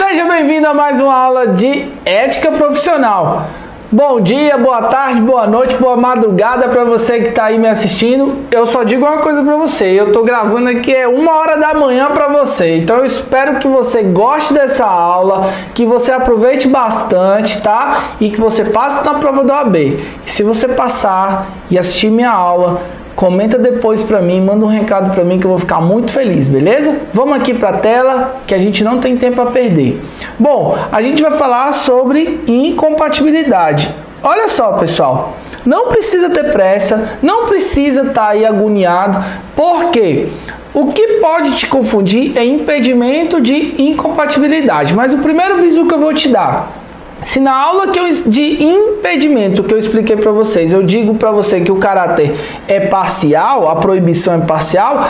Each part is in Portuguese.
Seja bem-vindo a mais uma aula de ética profissional. Bom dia, boa tarde, boa noite, boa madrugada para você que está aí me assistindo. Eu só digo uma coisa para você, eu estou gravando aqui 1h da manhã para você. Então eu espero que você goste dessa aula, que você aproveite bastante, tá? E que você passe na prova do OAB. E se você passar e assistir minha aula, comenta depois para mim, manda um recado para mim que eu vou ficar muito feliz, beleza? Vamos aqui para a tela que a gente não tem tempo a perder. Bom, a gente vai falar sobre incompatibilidade. Olha só, pessoal, não precisa ter pressa, não precisa estar aí agoniado, porque o que pode te confundir é impedimento de incompatibilidade. Mas o primeiro bizu que eu vou te dar, se na aula de impedimento que eu expliquei para vocês, eu digo para você que o caráter é parcial, a proibição é parcial,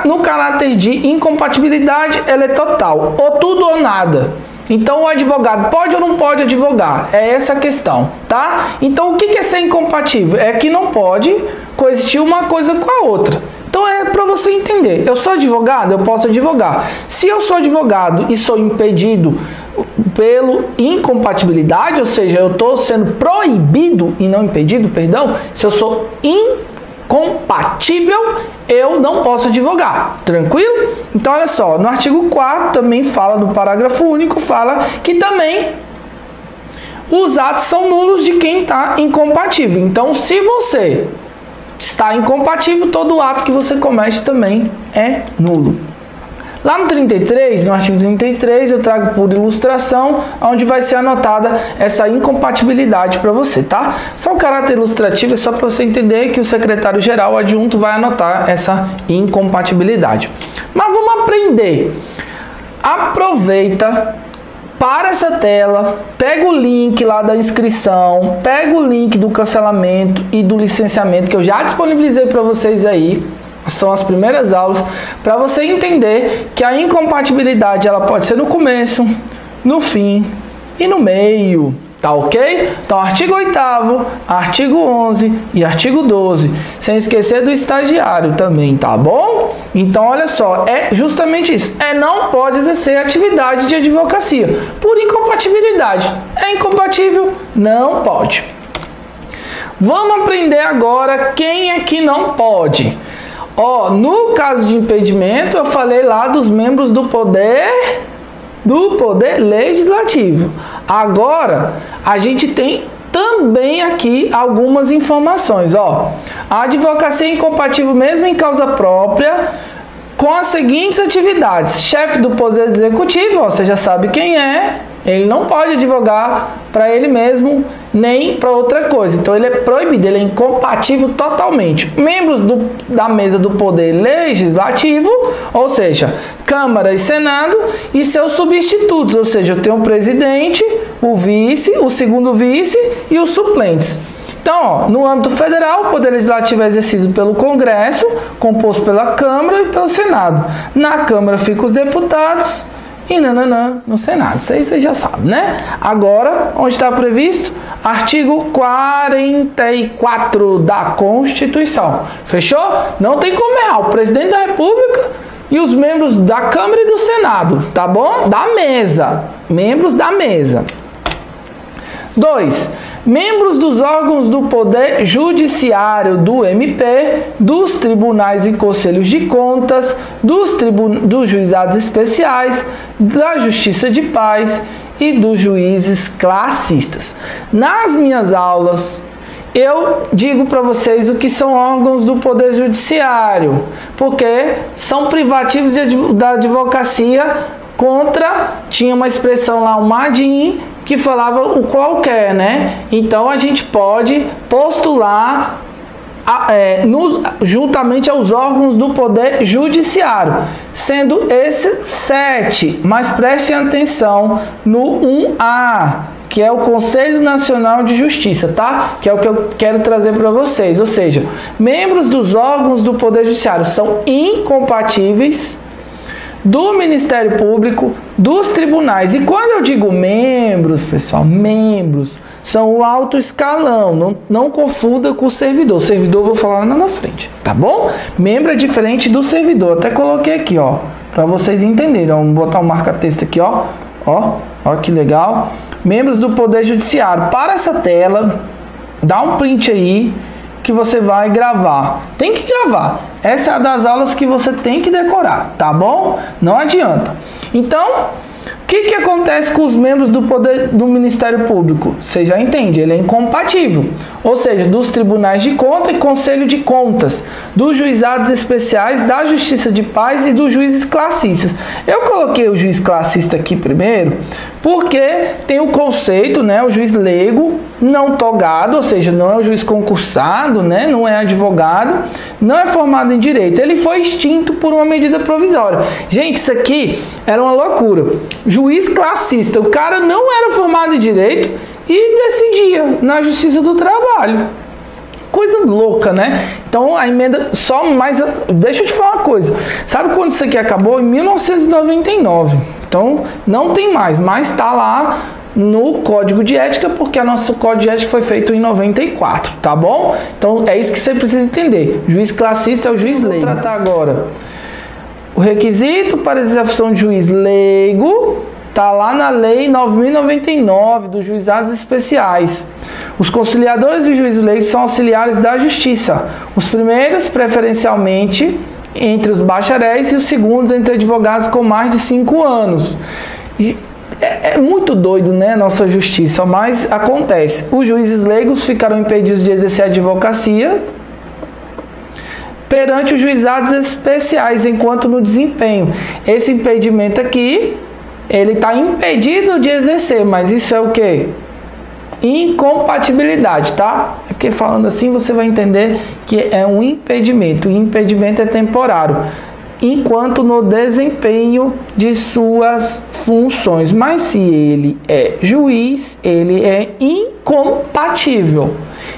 no caráter de incompatibilidade ela é total, ou tudo ou nada. Então o advogado pode ou não pode advogar? É essa a questão, tá? Então o que é ser incompatível? É que não pode coexistir uma coisa com a outra. Então é para você entender, eu sou advogado, eu posso advogar. Se eu sou advogado e sou impedido pela incompatibilidade, ou seja, eu estou sendo proibido e não impedido, perdão, se eu sou incompatível, eu não posso advogar, tranquilo? Então olha só, no artigo 4º também fala, no parágrafo único, fala que também os atos são nulos de quem está incompatível. Então se você está incompatível, todo ato que você comete também é nulo. Lá no 33, no artigo 33, eu trago por ilustração, onde vai ser anotada essa incompatibilidade para você, tá? Só o caráter ilustrativo é só para você entender que o secretário-geral adjunto vai anotar essa incompatibilidade. Mas vamos aprender. Aproveita, para essa tela, pega o link lá da inscrição, pega o link do cancelamento e do licenciamento que eu já disponibilizei para vocês aí. São as primeiras aulas, para você entender que a incompatibilidade ela pode ser no começo, no fim e no meio, tá ok? Então artigo 8º, artigo 11 e artigo 12, sem esquecer do estagiário também, tá bom? Então olha só, é justamente isso, não pode exercer atividade de advocacia por incompatibilidade. É incompatível? Não pode. Vamos aprender agora quem é que não pode. No caso de impedimento, eu falei lá dos membros do poder legislativo. Agora, a gente tem também aqui algumas informações. A advocacia é incompatível mesmo em causa própria com as seguintes atividades. Chefe do Poder Executivo, você já sabe quem é, ele não pode advogar para ele mesmo nem para outra coisa. Então ele é proibido, ele é incompatível totalmente. Membros da mesa do Poder Legislativo, ou seja, Câmara e Senado, e seus substitutos, ou seja, eu tenho o presidente, o vice, o segundo vice e os suplentes. Então, no âmbito federal, o Poder Legislativo é exercido pelo Congresso, composto pela Câmara e pelo Senado. Na Câmara ficam os deputados e no Senado. Isso aí você já sabe, né? Agora, onde está previsto? Artigo 44 da Constituição. Fechou? Não tem como errar. O presidente da República e os membros da Câmara e do Senado, tá bom? Da mesa. Membros da mesa. 2. Membros dos órgãos do Poder Judiciário, do MP, dos tribunais e conselhos de contas, dos juizados especiais, da Justiça de Paz e dos juízes classistas. Nas minhas aulas, eu digo para vocês o que são órgãos do Poder Judiciário, porque são privativos da advocacia tinha uma expressão lá, o MADIM, que falava o qualquer, né? Então a gente pode postular juntamente aos órgãos do Poder Judiciário, sendo esses 7, mas prestem atenção no 1A, que é o Conselho Nacional de Justiça, tá? Que é o que eu quero trazer para vocês, ou seja, membros dos órgãos do Poder Judiciário são incompatíveis do Ministério Público, dos tribunais. E quando eu digo membros, pessoal, membros são o alto escalão, não confunda com o servidor. O servidor eu vou falar lá na frente, tá bom? Membro é diferente do servidor. Até coloquei aqui, ó, para vocês entenderem. Vamos botar um marca-texto aqui, ó. Ó que legal. Membros do Poder Judiciário. Para essa tela, dá um print aí que você vai gravar. Tem que gravar. Essa é uma das aulas que você tem que decorar, tá bom? Não adianta. Então, o que acontece com os membros do poder do Ministério Público? Você já entende, ele é incompatível. Ou seja, dos tribunais de conta e conselho de contas, dos juizados especiais, da justiça de paz e dos juízes classistas. Eu coloquei o juiz classista aqui primeiro, porque tem o conceito, né, o juiz leigo, não togado, ou seja, não é o juiz concursado, né, não é advogado, não é formado em direito. Ele foi extinto por uma medida provisória. Gente, isso aqui era uma loucura. Juiz classista, o cara não era formado em direito e decidia na Justiça do Trabalho. Coisa louca, né? Então a emenda só mais... Deixa eu te falar uma coisa. Sabe quando isso aqui acabou? Em 1999. Então não tem mais, mas está lá no Código de Ética, porque o nosso Código de Ética foi feito em 94, tá bom? Então é isso que você precisa entender. Juiz classista é o juiz leigo. Vou tratar agora o requisito para exerção de juiz leigo. Está lá na Lei 9.099 dos Juizados Especiais. Os conciliadores e juízes leigos são auxiliares da Justiça. Os primeiros, preferencialmente, entre os bacharéis, e os segundos, entre advogados com mais de 5 anos. É muito doido, né, nossa Justiça, mas acontece. Os juízes leigos ficaram impedidos de exercer a advocacia perante os juizados especiais, enquanto no desempenho. Esse impedimento aqui, ele está impedido de exercer, mas isso é o quê? Incompatibilidade, tá? É porque falando assim você vai entender que é um impedimento. O impedimento é temporário, enquanto no desempenho de suas funções. Mas se ele é juiz, ele é incompatível.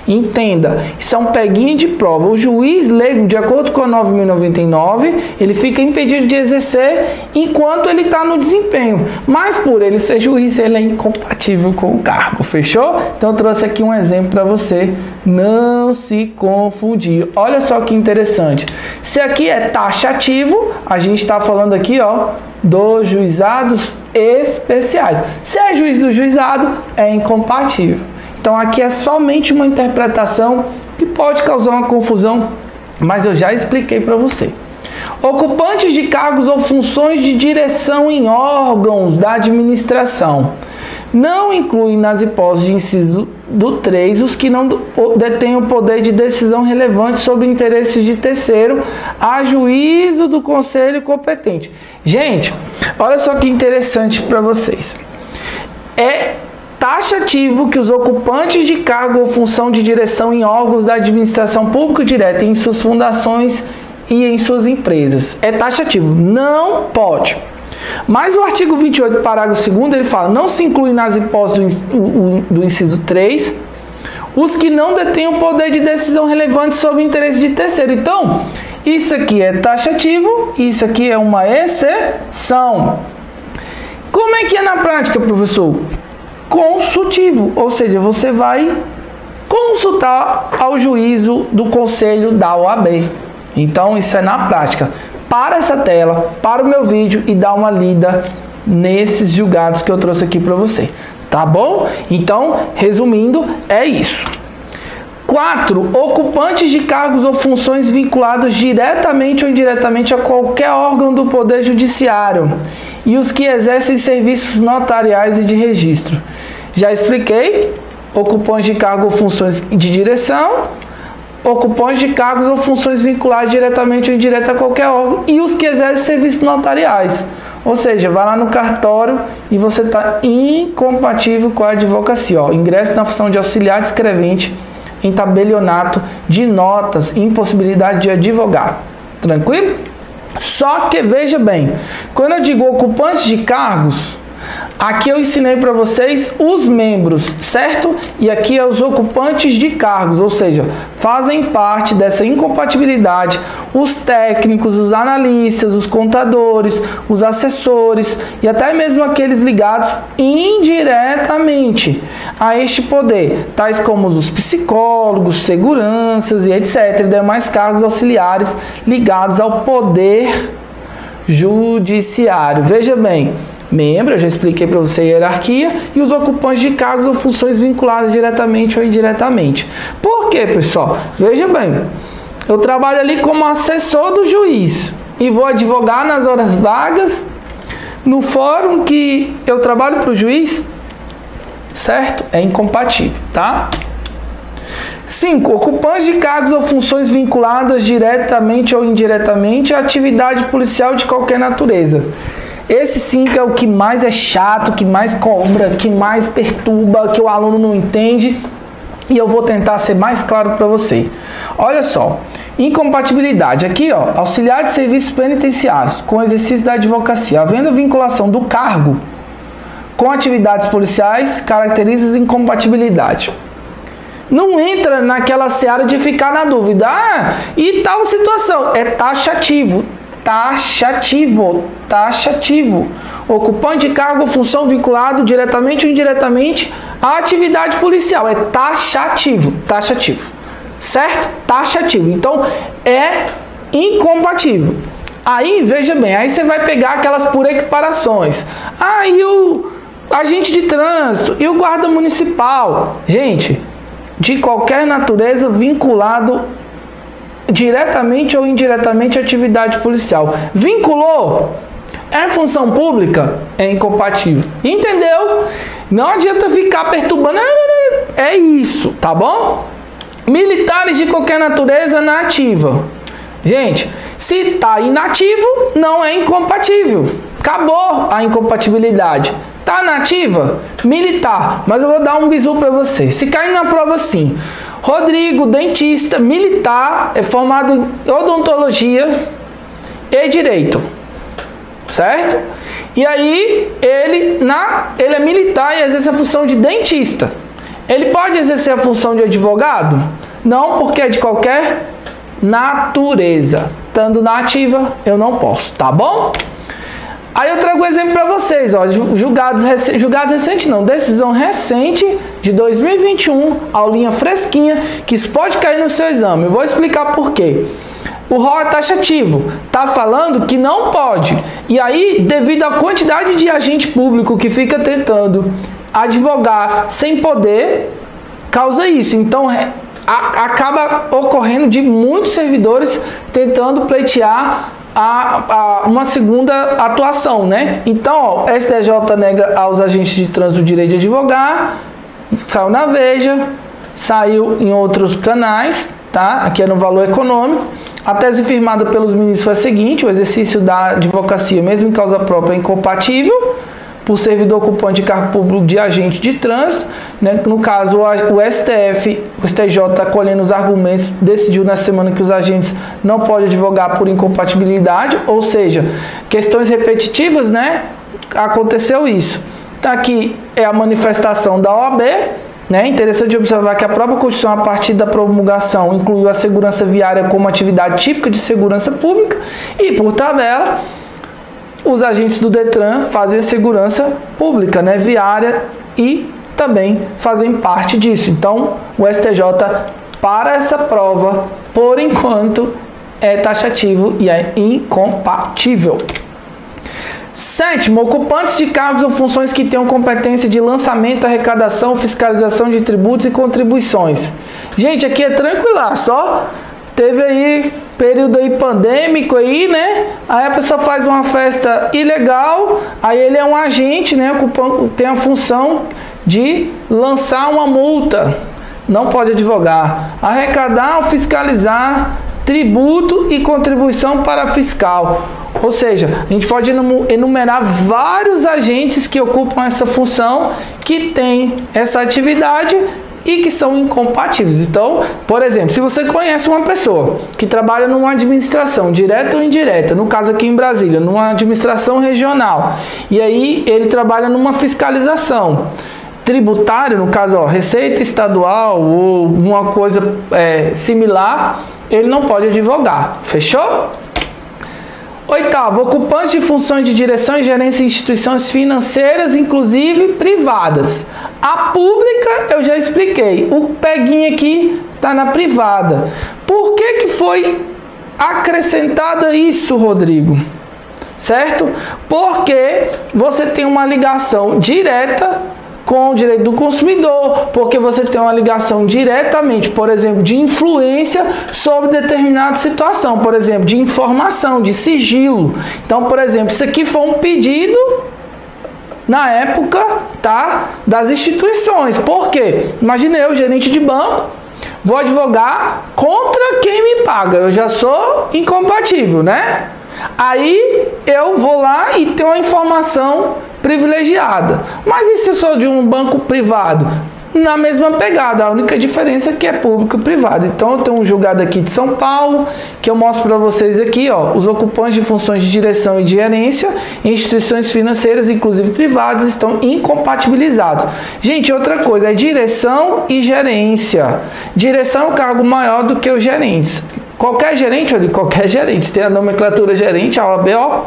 Entenda, isso é um peguinho de prova. O juiz leigo, de acordo com a 9.099, ele fica impedido de exercer enquanto ele está no desempenho. Mas por ele ser juiz, ele é incompatível com o cargo, fechou? Então eu trouxe aqui um exemplo para você não se confundir. Olha só que interessante. Se aqui é taxativo, a gente está falando aqui, ó, dos juizados especiais. Se é juiz do juizado, é incompatível. Então aqui é somente uma interpretação que pode causar uma confusão, mas eu já expliquei para você. Ocupantes de cargos ou funções de direção em órgãos da administração. Não incluem nas hipóteses de inciso do 3 os que não detêm o poder de decisão relevante sobre interesses de terceiro a juízo do conselho competente. Gente, olha só que interessante para vocês. É taxativo que os ocupantes de cargo ou função de direção em órgãos da administração pública direta, em suas fundações e em suas empresas. É taxativo, não pode. Mas o artigo 28, parágrafo 2º, ele fala: não se inclui nas hipóteses do inciso 3 os que não detêm o poder de decisão relevante sobre o interesse de terceiro. Então, isso aqui é taxativo, isso aqui é uma exceção. Como é que é na prática, professor? Consultivo, ou seja, você vai consultar ao juízo do conselho da OAB. Então, isso é na prática. Para essa tela, para o meu vídeo e dá uma lida nesses julgados que eu trouxe aqui para você. Tá bom? Então, resumindo, é isso. 4. Ocupantes de cargos ou funções vinculados diretamente ou indiretamente a qualquer órgão do Poder Judiciário e os que exercem serviços notariais e de registro. Já expliquei. Ocupantes de cargos ou funções de direção, ocupantes de cargos ou funções vinculadas diretamente ou indiretamente a qualquer órgão e os que exercem serviços notariais. Ou seja, vai lá no cartório e você está incompatível com a advocacia. Ó, ingresso na função de auxiliar de escrevente em tabelionato de notas, impossibilidade de advogar. Tranquilo? Só que veja bem, quando eu digo ocupantes de cargos, aqui eu ensinei para vocês os membros, certo? E aqui é os ocupantes de cargos, ou seja, fazem parte dessa incompatibilidade os técnicos, os analistas, os contadores, os assessores e até mesmo aqueles ligados indiretamente a este poder, tais como os psicólogos, seguranças e etc. e demais cargos auxiliares ligados ao poder judiciário. Veja bem, Membro, eu já expliquei para você a hierarquia, e os ocupantes de cargos ou funções vinculadas diretamente ou indiretamente. Por quê, pessoal? Veja bem, eu trabalho ali como assessor do juiz e vou advogar nas horas vagas no fórum que eu trabalho para o juiz, certo? É incompatível, tá? 5. Ocupantes de cargos ou funções vinculadas diretamente ou indiretamente à atividade policial de qualquer natureza. Esse 5 é o que mais é chato, que mais cobra, que mais perturba, que o aluno não entende. E eu vou tentar ser mais claro para você. Olha só, incompatibilidade. Aqui, ó, auxiliar de serviços penitenciários com exercício da advocacia. Havendo vinculação do cargo com atividades policiais, caracteriza incompatibilidade. Não entra naquela seara de ficar na dúvida. Ah, e tal situação? É taxativo. Taxativo. Taxativo. Ocupante de cargo ou função vinculado diretamente ou indiretamente à atividade policial. É taxativo. Taxativo. Certo? Taxativo. Então, é incompatível. Aí, veja bem, aí você vai pegar aquelas por equiparações. Ah, e o agente de trânsito? E o guarda municipal? Gente, de qualquer natureza vinculado diretamente ou indiretamente à atividade policial. Vinculou? É função pública? É incompatível. Entendeu? Não adianta ficar perturbando. É isso, tá bom? Militares de qualquer natureza na ativa. Gente, se está inativo, não é incompatível. Acabou a incompatibilidade. Está nativa? Militar. Mas eu vou dar um bizu para você. Se cair na prova assim, Rodrigo, dentista, militar, é formado em odontologia e direito. Certo? E aí, ele é militar e exerce a função de dentista. Ele pode exercer a função de advogado? Não, porque é de qualquer natureza. Estando na ativa, eu não posso, tá bom? Aí eu trago um exemplo para vocês, ó, julgado recente não, decisão recente de 2021, aulinha fresquinha, que isso pode cair no seu exame. Eu vou explicar por quê. O rol é taxativo, tá falando que não pode. E aí, devido à quantidade de agente público que fica tentando advogar sem poder, causa isso. Então, acaba ocorrendo de muitos servidores tentando pleitear uma segunda atuação, né? Então, ó, STJ nega aos agentes de trânsito o direito de advogar, saiu na Veja, saiu em outros canais, tá? Aqui é no Valor Econômico. A tese firmada pelos ministros foi a seguinte: o exercício da advocacia, mesmo em causa própria, é incompatível por servidor ocupante de cargo público de agente de trânsito, né? No caso, o STF, o STJ, acolhendo os argumentos, decidiu na semana que os agentes não podem advogar por incompatibilidade, ou seja, questões repetitivas, né? Aconteceu isso. Tá, aqui é a manifestação da OAB, né? Interessante observar que a própria Constituição, a partir da promulgação, incluiu a segurança viária como atividade típica de segurança pública e, por tabela, os agentes do Detran fazem segurança pública, né, viária, e também fazem parte disso. Então, o STJ, para essa prova, por enquanto, é taxativo e é incompatível. 7. Ocupantes de cargos ou funções que tenham competência de lançamento, arrecadação, fiscalização de tributos e contribuições. Gente, aqui é tranquilo, só teve aí período aí pandêmico aí, né? Aí a pessoa faz uma festa ilegal, aí ele é um agente, né? Tem a função de lançar uma multa. Não pode advogar. Arrecadar ou fiscalizar tributo e contribuição para fiscal. Ou seja, a gente pode enumerar vários agentes que ocupam essa função, que tem essa atividade e que são incompatíveis. Então, por exemplo, se você conhece uma pessoa que trabalha numa administração, direta ou indireta, no caso aqui em Brasília, numa administração regional, e aí ele trabalha numa fiscalização tributária, no caso, ó, Receita Estadual ou uma coisa similar, ele não pode advogar. Fechou? 8. Ocupantes de funções de direção e gerência de instituições financeiras, inclusive privadas. A pública eu já expliquei. O peguinho aqui está na privada. Por que foi acrescentada isso, Rodrigo? certo? Porque você tem uma ligação direta com o direito do consumidor, porque você tem uma ligação diretamente, por exemplo, de influência sobre determinada situação, por exemplo, de informação, de sigilo. Então, por exemplo, isso aqui foi um pedido na época, tá, das instituições. Por quê? Imagine eu, gerente de banco, vou advogar contra quem me paga. Eu já sou incompatível, né? Aí eu vou lá e tenho uma informação privilegiada. Mas e se eu sou de um banco privado? Na mesma pegada, a única diferença é que é público e privado. Então eu tenho um julgado aqui de São Paulo, que eu mostro para vocês aqui, ó, os ocupantes de funções de direção e de gerência em instituições financeiras, inclusive privadas, estão incompatibilizados. Gente, outra coisa, é direção e gerência. Direção é um cargo maior do que os gerentes. Qualquer gerente, ou de qualquer gerente, tem a nomenclatura gerente, a OAB, ó,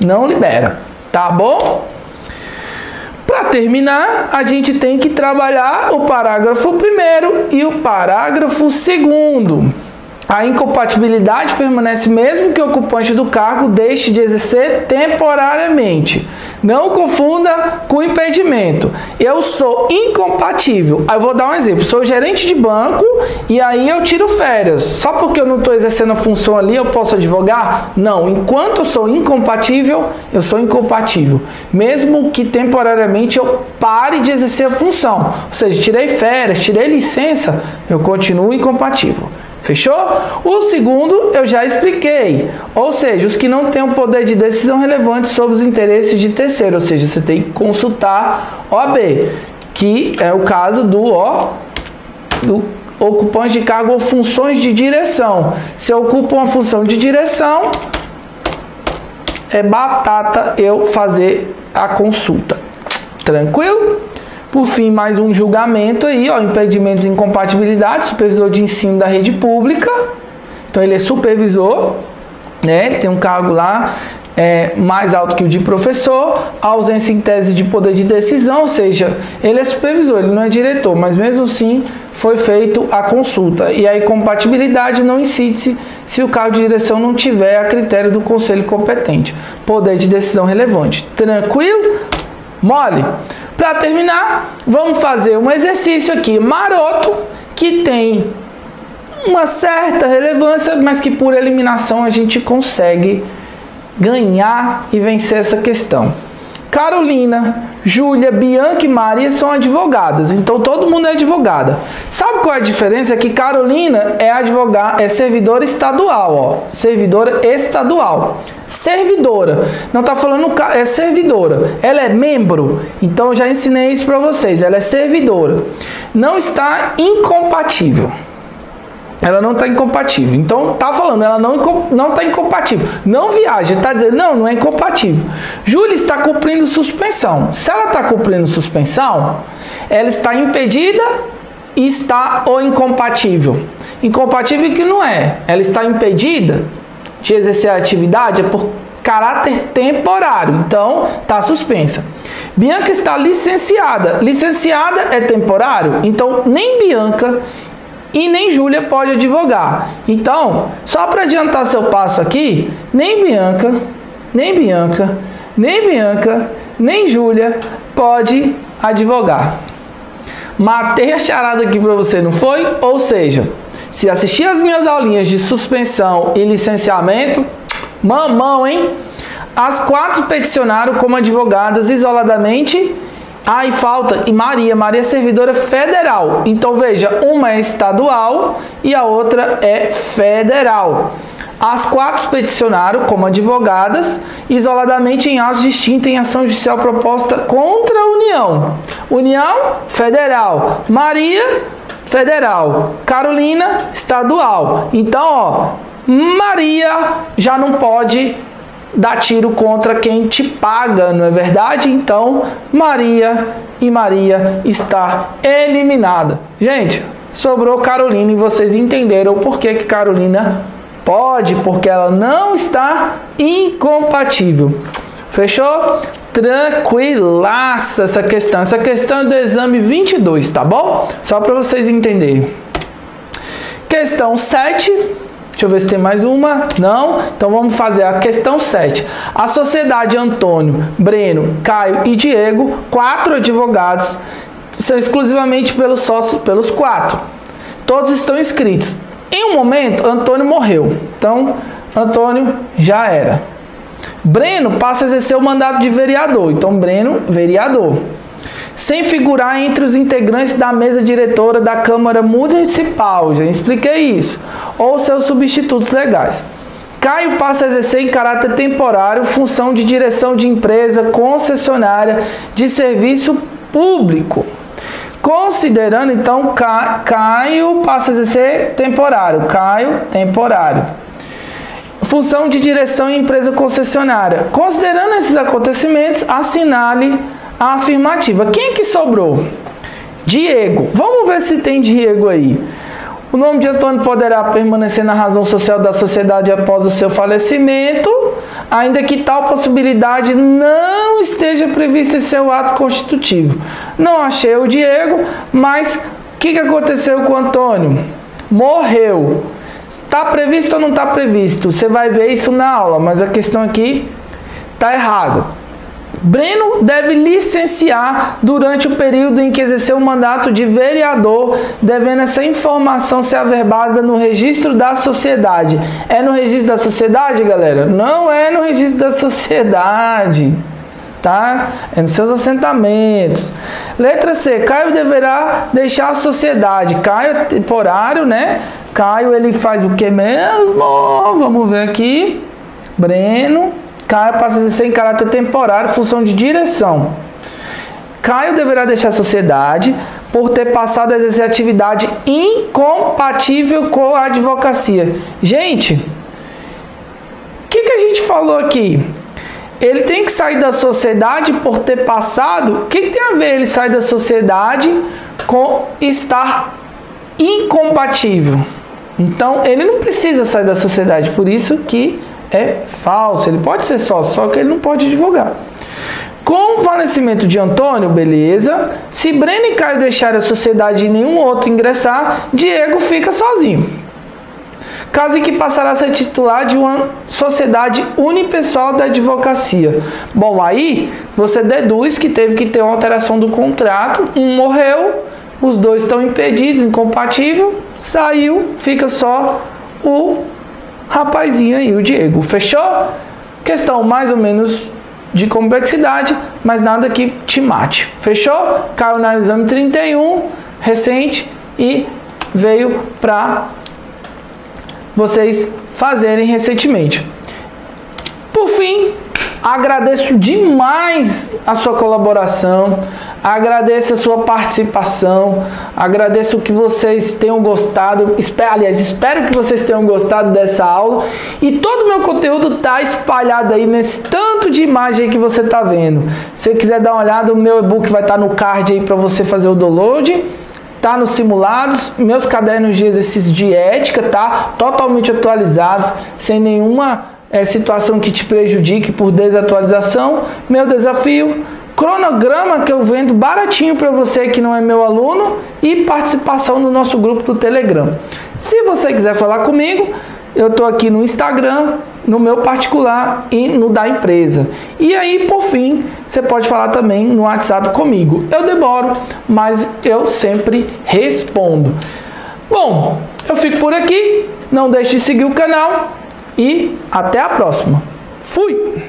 não libera, tá bom? Para terminar, a gente tem que trabalhar o parágrafo 1º e o parágrafo 2º. A incompatibilidade permanece mesmo que o ocupante do cargo deixe de exercer temporariamente. Não confunda com impedimento. Eu sou incompatível. Aí eu vou dar um exemplo. Sou gerente de banco e aí eu tiro férias. Só porque eu não estou exercendo a função ali, eu posso advogar? Não. Enquanto eu sou incompatível, eu sou incompatível. Mesmo que temporariamente eu pare de exercer a função. Ou seja, tirei férias, tirei licença, eu continuo incompatível. Fechou? O segundo eu já expliquei, ou seja, os que não têm o poder de decisão relevante sobre os interesses de terceiro, ou seja, você tem que consultar OAB, que é o caso do ocupante de cargo ou funções de direção. Se ocupa uma função de direção, é batata eu fazer a consulta. Tranquilo? Por fim, mais um julgamento aí, ó, impedimentos e incompatibilidades, supervisor de ensino da rede pública. Então ele é supervisor, né? Ele tem um cargo lá mais alto que o de professor, ausência em tese de poder de decisão, ou seja, ele é supervisor, ele não é diretor, mas mesmo assim foi feito a consulta. E a incompatibilidade não incide se o cargo de direção não tiver a critério do conselho competente. Poder de decisão relevante. Tranquilo? Mole? Para terminar, vamos fazer um exercício aqui maroto que tem uma certa relevância, mas que por eliminação a gente consegue ganhar e vencer essa questão. Carolina, Júlia, Bianca e Maria são advogadas, então todo mundo é advogada. Sabe qual é a diferença? É que Carolina é servidora estadual, ó, servidora estadual. Servidora, não está falando, é servidora, ela é membro, então eu já ensinei isso para vocês, ela é servidora, não está incompatível. Ela não está incompatível. Então, tá falando, ela não está incompatível. Não viaja, está dizendo, não é incompatível. Júlia está cumprindo suspensão. Se ela está cumprindo suspensão, ela está impedida e está ou incompatível. Incompatível que não é. Ela está impedida de exercer a atividade por caráter temporário. Então, está suspensa. Bianca está licenciada. Licenciada é temporário. Então, nem Bianca e nem Júlia pode advogar. Então, só para adiantar seu passo aqui, nem Bianca, nem Júlia pode advogar. Matei a charada aqui para você, não foi? Ou seja, se assistir as minhas aulinhas de suspensão e licenciamento, mamão, hein? As 4 peticionaram como advogadas isoladamente. E falta, e Maria é servidora federal. Então veja, uma é estadual e a outra é federal. As 4 peticionaram como advogadas isoladamente em atos distintos em ação judicial proposta contra a União. União, federal. Maria, federal. Carolina, estadual. Então, ó, Maria já não pode dá tiro contra quem te paga, não é verdade? Então, Maria está eliminada. Gente, sobrou Carolina e vocês entenderam por que Carolina pode, porque ela não está incompatível. Fechou? Tranquilaça essa questão. Essa questão é do exame 22, tá bom? Só para vocês entenderem. Questão 7. Deixa eu ver se tem mais uma. Não? Então vamos fazer a questão 7. A sociedade Antônio, Breno, Caio e Diego, 4 advogados, são exclusivamente pelos sócios, pelos 4. Todos estão inscritos. Em um momento, Antônio morreu. Então, Antônio já era. Breno passa a exercer o mandato de vereador. Então, Breno, vereador. Sem figurar entre os integrantes da mesa diretora da Câmara Municipal. Já expliquei isso. Ou seus substitutos legais. Caio passa a exercer em caráter temporário função de direção de empresa concessionária de serviço público. Considerando, então, Caio passa a exercer temporário. Caio, temporário. Função de direção em empresa concessionária. Considerando esses acontecimentos, assinale a afirmativa. Quem que sobrou? Diego. Vamos ver se tem Diego aí. O nome de Antônio poderá permanecer na razão social da sociedade após o seu falecimento, ainda que tal possibilidade não esteja prevista em seu ato constitutivo. Não achei o Diego, mas o que aconteceu com o Antônio? Morreu. Está previsto ou não está previsto? Você vai ver isso na aula, mas a questão aqui está errada. Breno deve licenciar durante o período em que exerceu o mandato de vereador, devendo essa informação ser averbada no registro da sociedade. É no registro da sociedade, galera? Não é no registro da sociedade, tá? É nos seus assentamentos. Letra C. Caio deverá deixar a sociedade. Caio é temporário, né? Caio, ele faz o que mesmo? Vamos ver aqui. Breno. Caio passa a exercer em caráter temporário função de direção. Caio deverá deixar a sociedade por ter passado a exercer atividade incompatível com a advocacia. Gente, o que a gente falou aqui? Ele tem que sair da sociedade por ter passado. O que tem a ver ele sair da sociedade com estar incompatível? Então, ele não precisa sair da sociedade, por isso que é falso. Ele pode ser sócio, só que ele não pode advogar. Com o falecimento de Antônio, beleza. Se Breno e Caio deixarem a sociedade e nenhum outro ingressar, Diego fica sozinho. Caso em que passará a ser titular de uma sociedade unipessoal da advocacia. Bom, aí você deduz que teve que ter uma alteração do contrato. Um morreu, os dois estão impedidos, incompatível, saiu, fica só o rapazinho aí, o Diego. Fechou? Questão mais ou menos de complexidade, mas nada que te mate. Fechou? Caiu no exame 31, recente, e veio para vocês fazerem recentemente. Por fim, agradeço demais a sua colaboração, agradeço a sua participação, agradeço que vocês tenham gostado, espero que vocês tenham gostado dessa aula, e todo o meu conteúdo está espalhado aí nesse tanto de imagem que você está vendo. Se você quiser dar uma olhada, o meu e-book vai estar no card aí para você fazer o download. Tá nos simulados, meus cadernos de exercício de ética, tá totalmente atualizados, sem nenhuma situação que te prejudique por desatualização. Meu desafio, cronograma que eu vendo baratinho para você que não é meu aluno, e participação no nosso grupo do Telegram. Se você quiser falar comigo, eu estou aqui no Instagram, no meu particular e no da empresa. E aí, por fim, você pode falar também no WhatsApp comigo. Eu demoro, mas eu sempre respondo. Bom, eu fico por aqui. Não deixe de seguir o canal e até a próxima. Fui!